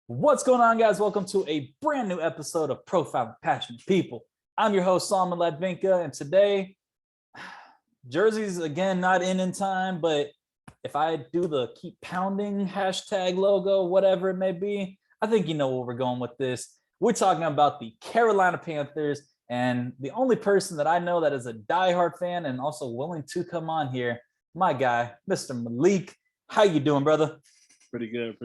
What's going on, guys? Welcome to a brand new episode of Profile with Passionate People. I'm your host, Salman Ladvinka, and today, jerseys again not in time, but if I do the keep pounding hashtag logo, whatever it may be, I think you know where we're going with this. We're talking about the Carolina Panthers, and the only person that I know that is a diehard fan and also willing to come on here, my guy, Mr. Malieek. How you doing, brother? Pretty good.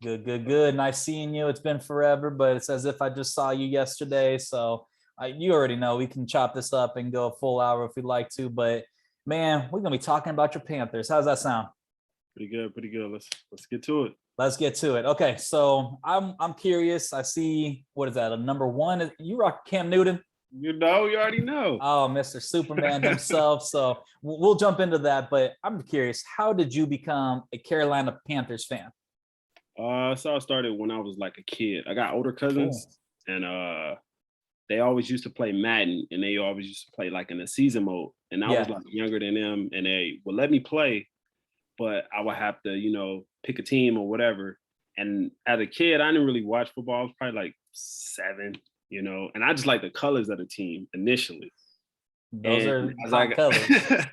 Good. Nice seeing you. It's been forever, but it's as if I just saw you yesterday. So you already know we can chop this up and go a full hour if we'd like to. But man, we're gonna be talking about your Panthers. How's that sound? Pretty good. Let's get to it. Let's get to it. Okay, so I'm curious. I see, what is that? A number one? You rock Cam Newton? You already know. Oh, Mr. Superman himself. So we'll jump into that. But I'm curious, how did you become a Carolina Panthers fan? So I started when I was like a kid. I got older cousins, and they always used to play Madden, and they always used to play like in the season mode. And I was like younger than them, and they would let me play, but I would have to, pick a team or whatever. And as a kid, I didn't really watch football. I was probably like 7, and I just like the colors of the team initially. Those are hot colors.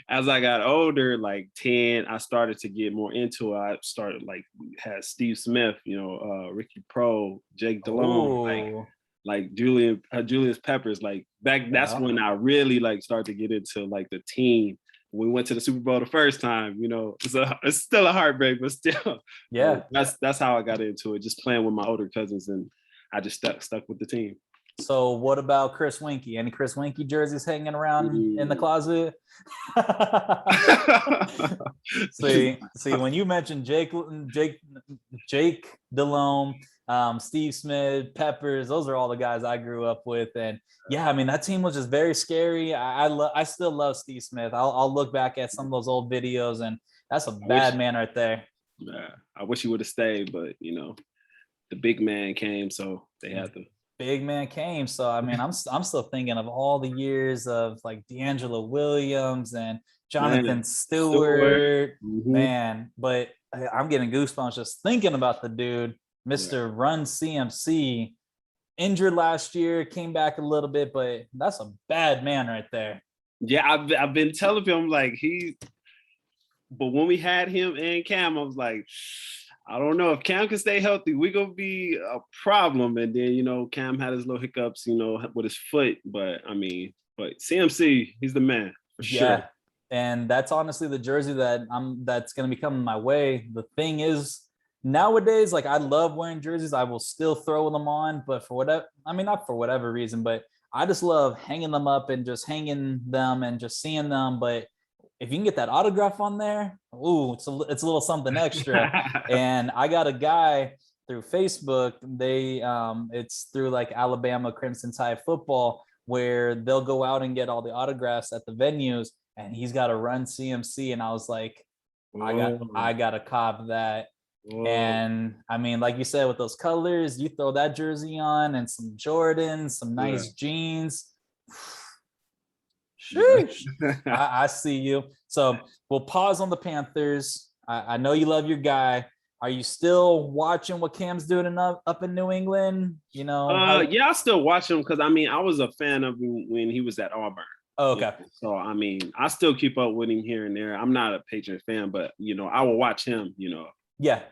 As I got older, like 10, I started to get more into it. I started had Steve Smith, Ricky Pro, Jake Delhomme, like Julius Peppers. Like back, that's when I really started to get into like the team. We went to the Super Bowl the first time, it's still a heartbreak, but still, that's how I got into it. Just playing with my older cousins, and I just stuck with the team. So what about Chris Winkie? Any Chris Winkie jerseys hanging around in the closet? see, when you mentioned Jake Delhomme, Steve Smith, Peppers, those are all the guys I grew up with. And yeah, I mean, that team was just very scary. I still love Steve Smith. I'll look back at some of those old videos, and that's a bad man right there. Yeah, I wish he would have stayed, but the big man came, so they had to. Big man came. So I mean, I'm still thinking of all the years of like D'Angelo Williams and Jonathan Stewart. Man, but I'm getting goosebumps just thinking about the dude, Mr. Run CMC, injured last year, came back a little bit, but that's a bad man right there. Yeah, I've been telling him but when we had him and Cam, I was like, I don't know if Cam can stay healthy, we're gonna be a problem. And then Cam had his little hiccups, with his foot. But CMC, he's the man for sure. And that's honestly the jersey that's gonna be coming my way. The thing is, nowadays, like, I love wearing jerseys. I will still throw them on, but not for whatever reason, but I just love hanging them up and just hanging them and just seeing them. But if you can get that autograph on there, it's a little something extra. And I got a guy through Facebook. It's through like Alabama Crimson Tide football, where they'll go out and get all the autographs at the venues, and he's got a Run CMC. And I was like, I got to cop that. Whoa. And I mean, like you said, with those colors, you throw that jersey on and some Jordans, some nice jeans. Sheesh. I see you. So we'll pause on the Panthers. I know you love your guy. Are you still watching what Cam's doing up in New England? I still watch him because I was a fan of him when he was at Auburn. Oh, okay. So I still keep up with him here and there. I'm not a Patriot fan, but I will watch him. Yeah.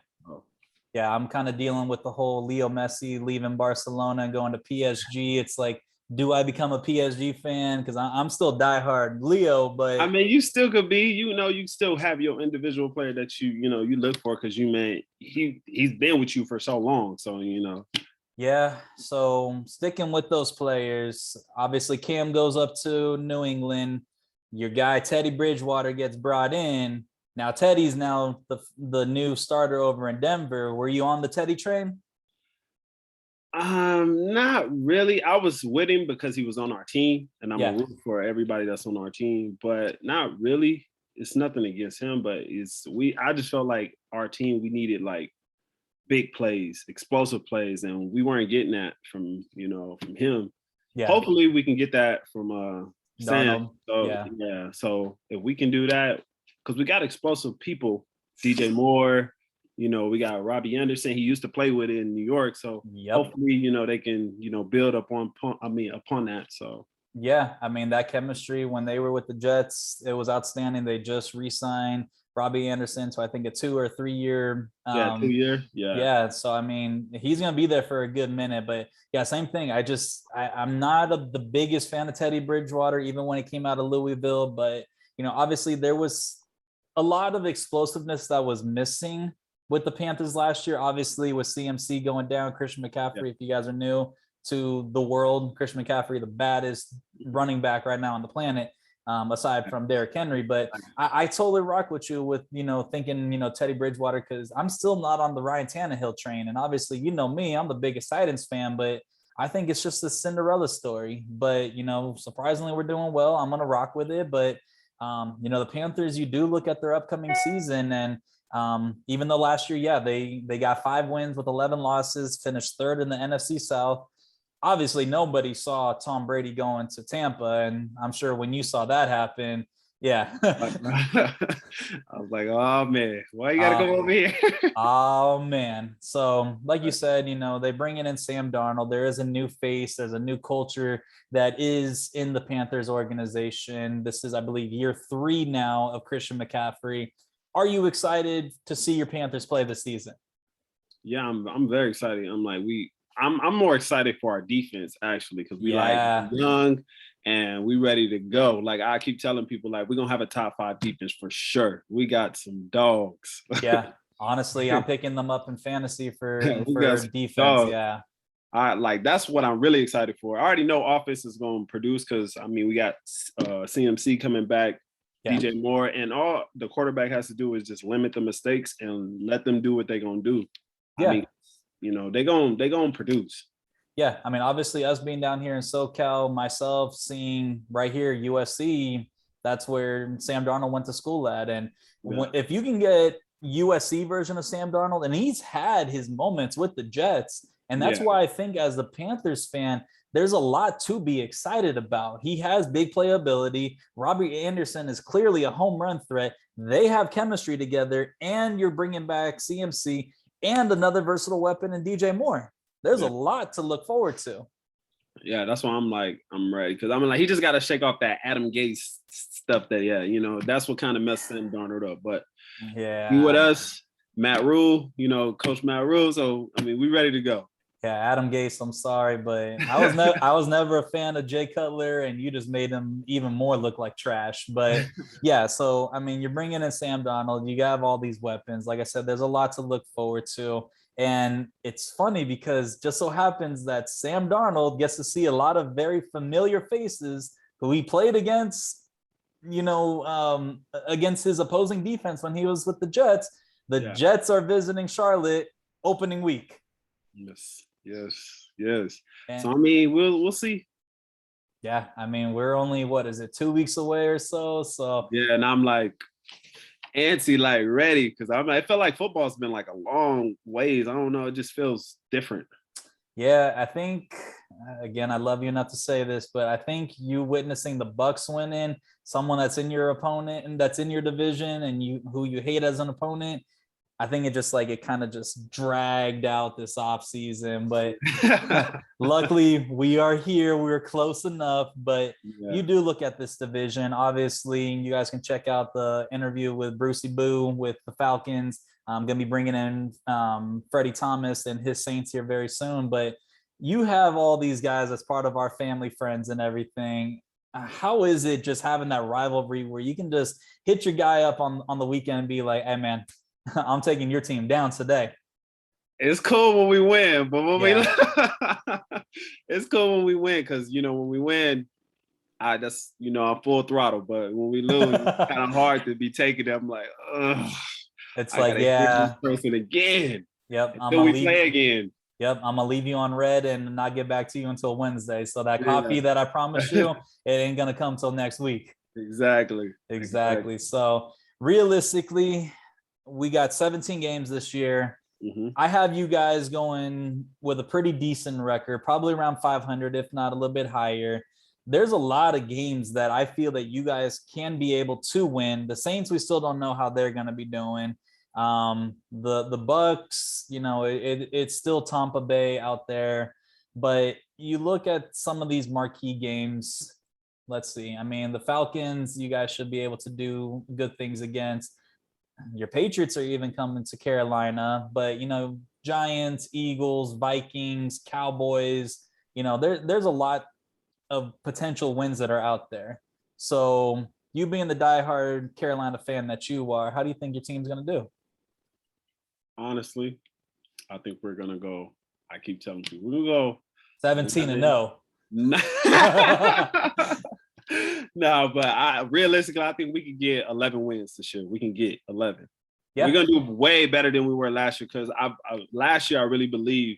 Yeah, I'm kind of dealing with the whole Leo Messi leaving Barcelona and going to PSG. It's like, do I become a PSG fan? Because I'm still diehard Leo, but you still could be. You still have your individual player that you look for, because he's been with you for so long. So Yeah. So sticking with those players, obviously Cam goes up to New England. Your guy Teddy Bridgewater gets brought in. Now Teddy's now the new starter over in Denver. Were you on the Teddy train? Not really. I was with him because he was on our team, and I'm a root for everybody that's on our team, but not really. It's nothing against him, but I just felt like our team, we needed like big plays, explosive plays, and we weren't getting that from him. Yeah. Hopefully we can get that from Sam. So if we can do that, because we got explosive people, DJ Moore, we got Robbie Anderson. He used to play with it in New York. So hopefully, they can, build upon that. So yeah, I mean, that chemistry when they were with the Jets, it was outstanding. They just re-signed Robbie Anderson to I think a 2 or 3 year 2 year. Yeah. So I mean, he's gonna be there for a good minute. But yeah, same thing. I'm not the biggest fan of Teddy Bridgewater, even when he came out of Louisville. But obviously there was a lot of explosiveness that was missing with the Panthers last year. Obviously, with CMC going down, Christian McCaffrey, if you guys are new to the world, Christian McCaffrey, the baddest running back right now on the planet, aside from Derrick Henry. But I totally rock with you with, thinking, Teddy Bridgewater, because I'm still not on the Ryan Tannehill train. And obviously, me, I'm the biggest Titans fan, but I think it's just a Cinderella story. But, surprisingly, we're doing well. I'm going to rock with it. But, the Panthers, you do look at their upcoming season, and even though last year, they got 5 wins with 11 losses, finished 3rd in the NFC South. Obviously, nobody saw Tom Brady going to Tampa, and I'm sure when you saw that happen, yeah. I was like, oh man, why you gotta go over here? Oh man. So like you said, they bring in Sam Darnold. There is a new face, there's a new culture that is in the Panthers organization. This is, I believe, year 3 now of Christian McCaffrey. Are you excited to see your Panthers play this season? Yeah, I'm very excited. I'm more excited for our defense, actually, because we like young and we ready to go. Like I keep telling people, like we're gonna have a top 5 defense for sure. We got some dogs. Yeah, honestly, I'm picking them up in fantasy for defense. Dogs. Yeah, that's what I'm really excited for. I already know offense is gonna produce because we got CMC coming back, DJ Moore, and all the quarterback has to do is just limit the mistakes and let them do what they're gonna do. Yeah. They're gonna produce. Yeah, I mean, obviously, us being down here in SoCal, myself seeing right here USC, that's where Sam Darnold went to school at. And if you can get USC version of Sam Darnold, and he's had his moments with the Jets, and that's why I think as the Panthers fan, there's a lot to be excited about. He has big playability. Robbie Anderson is clearly a home run threat. They have chemistry together, and you're bringing back CMC and another versatile weapon in DJ Moore. There's a lot to look forward to. Yeah, that's why I'm ready. Because he just got to shake off that Adam Gase stuff that, that's what kind of messed Sam Darnold up. But he with us, Matt Rule, Coach Matt Rule. So, we ready to go. Yeah, Adam Gase, I'm sorry, but I was never a fan of Jay Cutler, and you just made him even more look like trash. But yeah, so you're bringing in Sam Darnold. You have all these weapons. Like I said, there's a lot to look forward to, and it's funny because just so happens that Sam Darnold gets to see a lot of very familiar faces who he played against, against his opposing defense when he was with the Jets. The Jets are visiting Charlotte opening week. Yes. And so we'll see. Yeah, we're only 2 weeks away or so. So yeah, and I'm antsy, ready, because I felt like football's been a long ways. I don't know, it just feels different. Yeah, I think again, I love you enough to say this, but I think you witnessing the Bucs winning, someone that's in your opponent and that's in your division and who you hate as an opponent, I think it just it kind of just dragged out this off season, but luckily we are here. We're close enough, but you do look at this division. Obviously, you guys can check out the interview with Brucey Boo with the Falcons. I'm going to be bringing in Freddie Thomas and his Saints here very soon, but you have all these guys as part of our family, friends, and everything. How is it just having that rivalry where you can just hit your guy up on the weekend and be like, hey man, I'm taking your team down today? It's cool when we win, but when it's cool when we win, because when we win, I'm full throttle. But when we lose, it's kind of hard to be taking it. I'm like, ugh. It's this person again. Yep. Until we play again. Yep. I'm gonna leave you on red and not get back to you until Wednesday. So that coffee that I promised you, it ain't gonna come till next week. Exactly. So realistically, we got 17 games this year. Mm-hmm. I have you guys going with a pretty decent record, probably around 500, if not a little bit higher. There's a lot of games that I feel that you guys can be able to win. The Saints, we still don't know how they're going to be doing. The Bucks, it's still Tampa Bay out there, but you look at some of these marquee games. Let's see. I mean, the Falcons, you guys should be able to do good things against. Your Patriots are even coming to Carolina, but Giants, Eagles, Vikings, Cowboys, there's a lot of potential wins that are out there. So you being the diehard Carolina fan that you are, how do you think your team's going to do? Honestly, I think we're going to go. I keep telling you, we're going to go 17-0. No, but realistically, I think we can get 11 wins this year. We can get 11. Yeah. We're going to do way better than we were last year because last year I really believe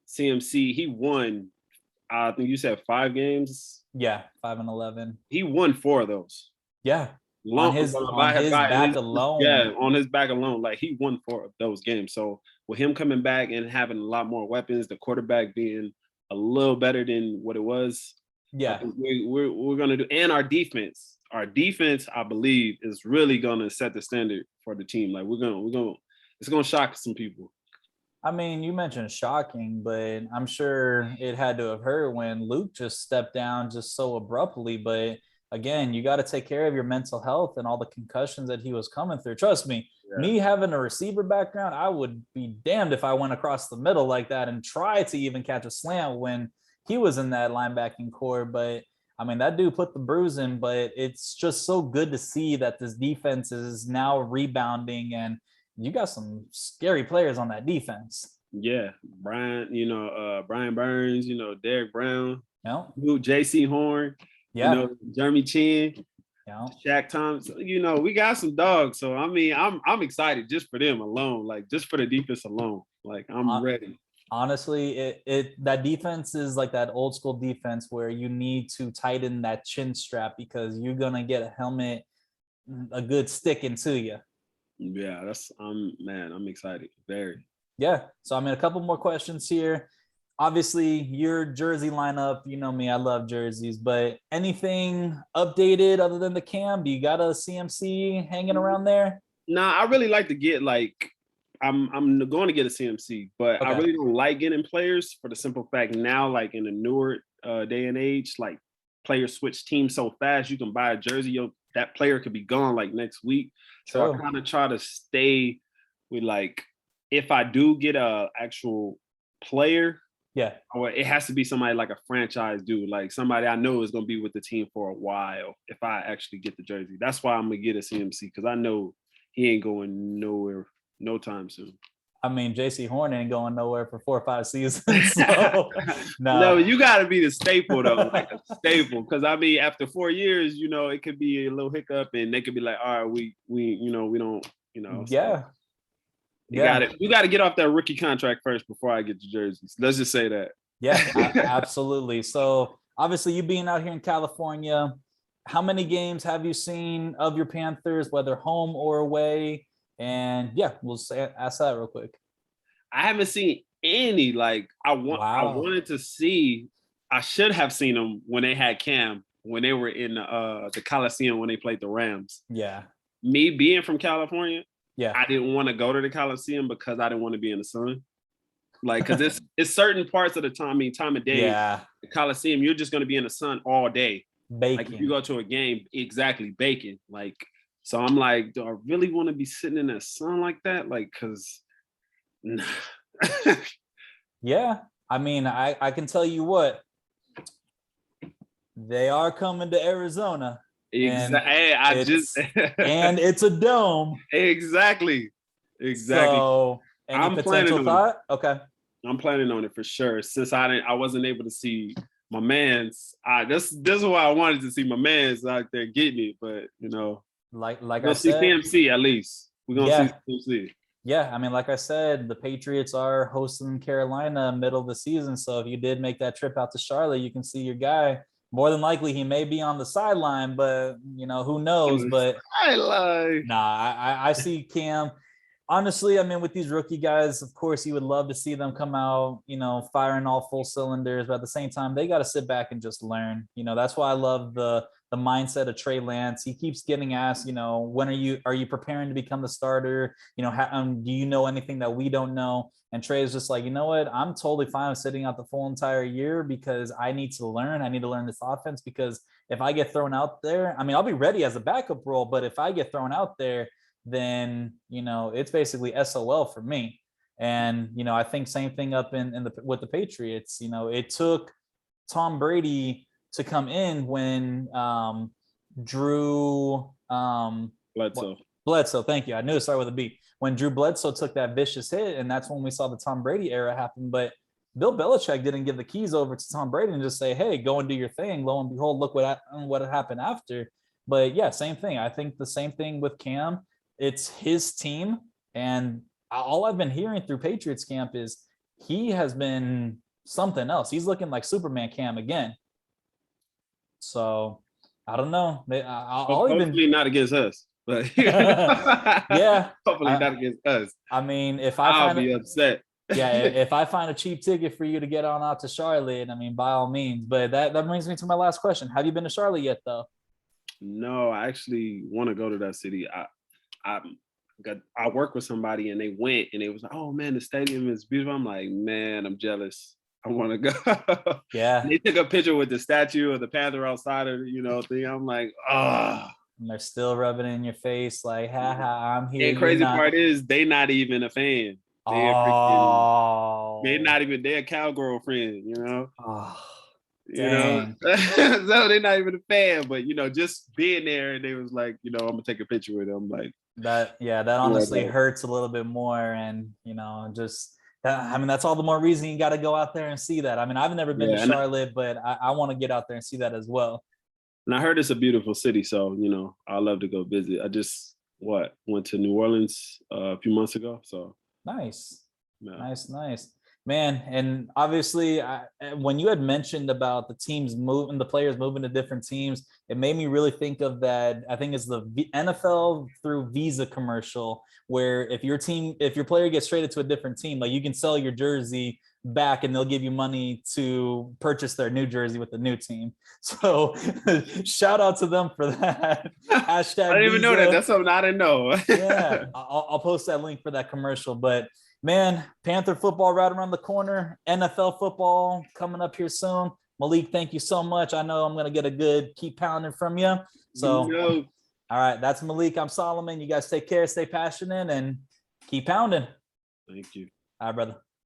CMC, he won, I think you said 5 games. Yeah, 5-11. He won 4 of those. Yeah. On his back alone. Yeah, on his back alone. Like he won 4 of those games. So with him coming back and having a lot more weapons, the quarterback being a little better than what it was. Yeah. We're gonna do, and our defense, I believe, is really gonna set the standard for the team. Like it's gonna shock some people. I mean, you mentioned shocking, but I'm sure it had to have hurt when Luke just stepped down just so abruptly. But again, you got to take care of your mental health and all the concussions that he was coming through. Trust me, me having a receiver background, I would be damned if I went across the middle like that and tried to even catch a slant when he was in that linebacking core. But I mean, that dude put the bruise in, but it's just so good to see that this defense is now rebounding, and you got some scary players on that defense. Yeah. Brian Burns, Derek Brown, JC Horn, Jeremy Chin, Shaq Thompson, we got some dogs. So I mean, I'm excited just for them alone, like just for the defense alone. Like I'm ready. Honestly, that defense is like that old school defense where you need to tighten that chin strap because you're gonna get a helmet, a good stick into you. Yeah, I'm excited. Very. Yeah. So I mean, a couple more questions here. Obviously, your jersey lineup, you know me, I love jerseys, but anything updated other than the cam? Do you got a CMC hanging around there? Nah, I really like to get I'm going to get a CMC, but I really don't like getting players for the simple fact now, like in the newer day and age, like players switch teams so fast. You can buy a jersey, that player could be gone like next week. So I kind of try to stay with like, if I do get a actual player, or it has to be somebody like a franchise dude, like somebody I know is going to be with the team for a while. If I actually get the jersey, that's why I'm gonna get a CMC because I know he ain't going nowhere no time soon. I mean, JC Horn ain't going nowhere for 4 or 5 seasons. So no, you got to be the staple though, like a staple. Because I mean, after 4 years, it could be a little hiccup, and they could be like, all right, we don't. So you got to get off that rookie contract first before I get the jerseys. Let's just say that. Yeah, absolutely. So obviously, you being out here in California, how many games have you seen of your Panthers, whether home or away? And we'll ask that real quick. I haven't seen any. Like I wanted to see. I should have seen them when they had Cam, when they were in the Coliseum when they played the Rams. Yeah. Me being from California, I didn't want to go to the Coliseum because I didn't want to be in the sun. Like, because it's certain parts of the time of day. Yeah. The Coliseum, you're just going to be in the sun all day. Baking. Like if you go to a game, exactly, baking. Like. So I'm like, do I really want to be sitting in that sun like that? Like, cause yeah. I mean, I can tell you what, they are coming to Arizona. Exactly. And it's a dome. Exactly. So any potential thought? Okay. I'm planning on it for sure. Since I wasn't able to see my man's, this is why I wanted to see my man's out there getting it, but like I said, see CMC at least. We're gonna see CMC. Yeah, I mean, like I said, the Patriots are hosting Carolina middle of the season. So if you did make that trip out to Charlotte, you can see your guy. More than likely, he may be on the sideline, but who knows? But I see Cam. Honestly, I mean, with these rookie guys, of course, you would love to see them come out, firing all full cylinders. But at the same time, they got to sit back and just learn. That's why I love the the mindset of Trey Lance. He keeps getting asked, when are you preparing to become the starter? Do you know anything that we don't know? And Trey is just like, you know what? I'm totally fine with sitting out the full entire year because I need to learn. I need to learn this offense because if I get thrown out there, I mean, I'll be ready as a backup role, but if I get thrown out there, then, it's basically SOL for me. And, I think same thing up with the Patriots. It took Tom Brady to come in when Drew Bledsoe, thank you. I knew it started with a B. When Drew Bledsoe took that vicious hit, and that's when we saw the Tom Brady era happen. But Bill Belichick didn't give the keys over to Tom Brady and just say, hey, go and do your thing. Lo and behold, look what happened after. But yeah, same thing. I think the same thing with Cam. It's his team. And all I've been hearing through Patriots camp is he has been something else. He's looking like Superman Cam again. So I don't know. Hopefully not against us. But yeah, hopefully not against us. I mean, I'll be upset. Yeah, if I find a cheap ticket for you to get on out to Charlotte, I mean, by all means. But that brings me to my last question. Have you been to Charlotte yet, though? No, I actually want to go to that city. I work with somebody and they went and it was like, oh man, the stadium is beautiful. I'm like, man, I'm jealous. I want to go. Yeah. And they took a picture with the statue of the Panther outside of thing. I'm like, ah. And they're still rubbing it in your face, like, ha, I'm here. And crazy part is they not even a fan. They're not even their cowgirl friend, Oh, so they're not even a fan, but just being there and they was like, I'm gonna take a picture with them. Like that honestly hurts a little bit more. And just that, I mean, that's all the more reason you got to go out there and see that. I mean, I've never been to Charlotte, but I want to get out there and see that as well. And I heard it's a beautiful city, so I love to go visit. I just went to New Orleans a few months ago, so nice. Yeah. Nice, man. And obviously, when you had mentioned about the teams moving, the players moving to different teams, it made me really think of that. I think it's the NFL through Visa commercial, where if your player gets traded to a different team, like you can sell your jersey back and they'll give you money to purchase their new jersey with the new team. So shout out to them for that. Hashtag I didn't even know that. That's something I didn't know. Yeah, I'll post that link for that commercial. But man, Panther football right around the corner. NFL football coming up here soon. Malieek, thank you so much. I know I'm going to get a good keep pounding from you. So, all right, that's Malieek. I'm Solomon. You guys take care, stay passionate, and keep pounding. Thank you. All right, brother.